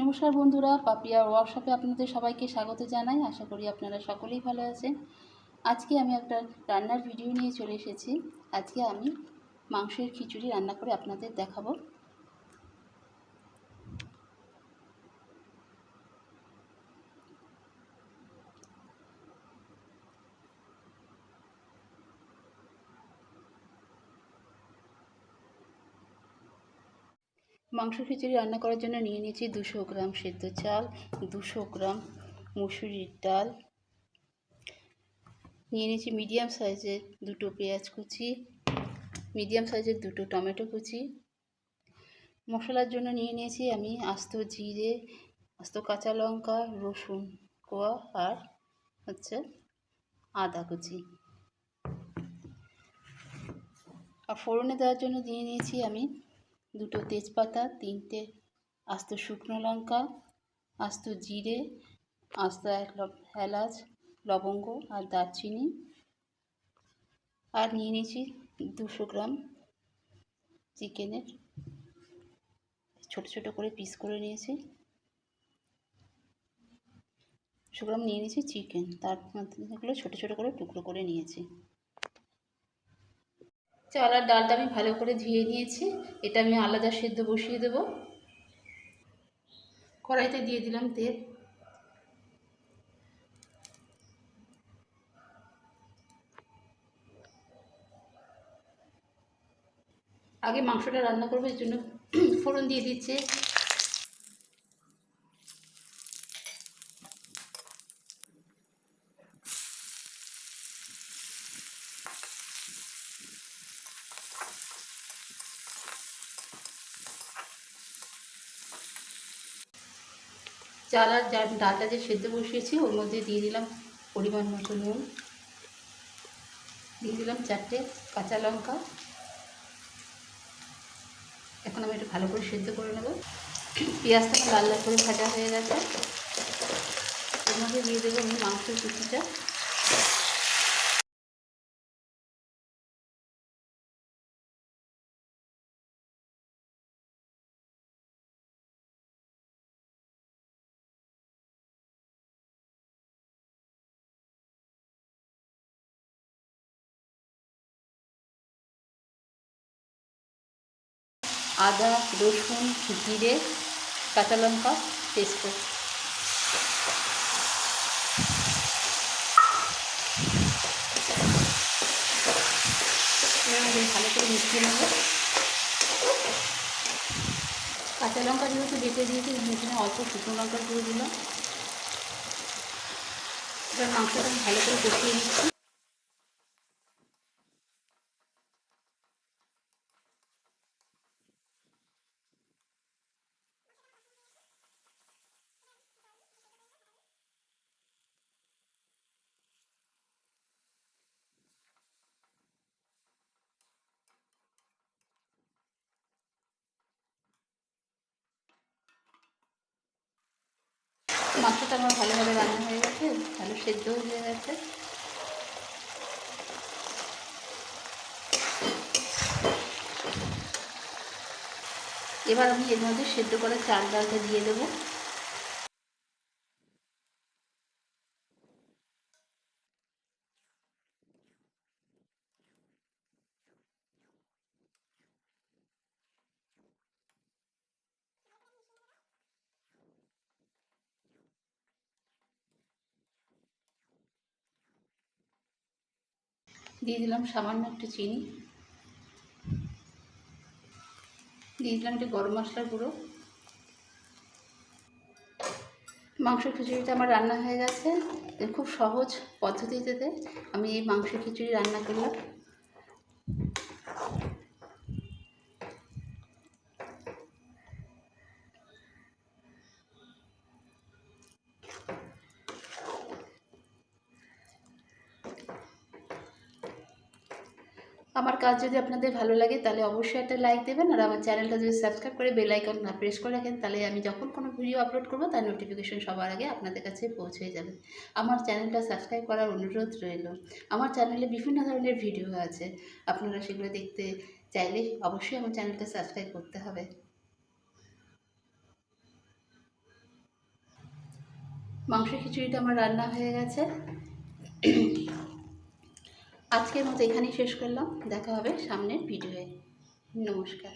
নমস্কার বন্ধুরা, পাপিয়া ওয়ার্কশপে আপনাদের সবাইকে স্বাগত জানাই। আশা করি আপনারা সকলেই ভালো আছেন। আজকে আমি একটা রান্নার ভিডিও নিয়ে চলে এসেছি। আজকে আমি মাংসের খিচুড়ি রান্না করে আপনাদের দেখাবো। মাংস খিচুড়ি রান্না করার জন্য নিয়ে নিয়েছি 200 গ্রাম সেদ্ধ চাল, 200 গ্রাম মুসুরির ডাল, নিয়ে নিয়েছি মিডিয়াম সাইজের 2টো পেঁয়াজ কুচি, মিডিয়াম সাইজের 2টো টমেটো কুচি। মশলার জন্য নিয়ে নিয়েছি আমি আস্ত জিরে, আস্ত কাঁচা লঙ্কা, রসুন কোয়া আর আদা কুচি। আর ফোড়নে দেওয়ার জন্য দিয়ে নিয়েছি আমি 2টো তেজপাতা, 3টে আস্ত শুকনো লঙ্কা, আস্ত জিরে, আস্ত এলাচ, লবঙ্গ আর দারচিনি। আর নিয়ে নিয়েছি 200 গ্রাম চিকেনের ছোট ছোট করে পিস করে নিয়েছি। 200 গ্রাম নিয়ে নিয়েছি চিকেন, তার মধ্যে এগুলো ছোট ছোট করে টুকরো করে নিয়েছি। চাল আর ডালটা আমি ভালো করে ধুয়ে নিয়েছি। এটা আমি আলাদা সেদ্ধ বসিয়ে দেব। কড়াইতে দিয়ে দিলাম তেল। আগে মাংসটা রান্না করবো, এর জন্য ফোড়ন দিয়ে দিচ্ছে চাল আর ডালটা যে সেদ্ধ বসিয়েছি ওর মধ্যে দিয়ে দিলাম পরিমাণ মতো নুন, দিয়ে দিলাম 4টে কাঁচা লঙ্কা। এখন আমি একটু ভালো করে সেদ্ধ করে নেব। পেঁয়াজটা লাল লাল করে ভাজা হয়ে গেছে। এর মধ্যে দিয়ে দেবো আমি মাংসের কুচিটা। আদা, রসুন, জিরে, কাঁচা লঙ্কা পেস্ট। ভালো করে মিশিয়ে নেব। কাঁচা লঙ্কা যেহেতু বেটে দিয়েছি, এখানে অল্প শুকনো লঙ্কা দিয়ে দিলাম। এবার মাংসটা আমি ভালো করে কষিয়ে নিচ্ছি। মাংসটা আমার ভালোভাবে রান্না হয়ে গেছে, ভালো সেদ্ধ হয়ে গেছে। এবার আমি এর মধ্যে সেদ্ধ করা চাল ডালটা দিয়ে দেবো। দিয়ে দিলাম সামান্য একটু চিনি, দিয়ে দিলাম একটু গরম মশলার গুঁড়ো। মাংস খিচুড়িটা আমার রান্না হয়ে গেছে। খুব সহজ পদ্ধতিতে আমি এই মাংস খিচুড়ি রান্না করলাম। আমার কাজ যদি আপনাদের ভালো লাগে তাহলে অবশ্যই একটা লাইক দেবেন, আর আমার চ্যানেলটা যদি সাবস্ক্রাইব করে বেল আইকন না প্রেস করে রাখেন, তাহলে আমি যখন কোনো ভিডিও আপলোড করবো তার নোটিফিকেশন সবার আগে আপনাদের কাছে পৌঁছে যাবে। আমার চ্যানেলটা সাবস্ক্রাইব করার অনুরোধ রইল। আমার চ্যানেলে বিভিন্ন ধরনের ভিডিও আছে, আপনারা সেগুলো দেখতে চাইলে অবশ্যই আমার চ্যানেলটা সাবস্ক্রাইব করতে হবে। মাংস খিচুড়িটা আমার রান্না হয়ে গেছে। আজকের মতো এখানেই শেষ করলাম, দেখা হবে সামনের ভিডিওয়ে। নমস্কার।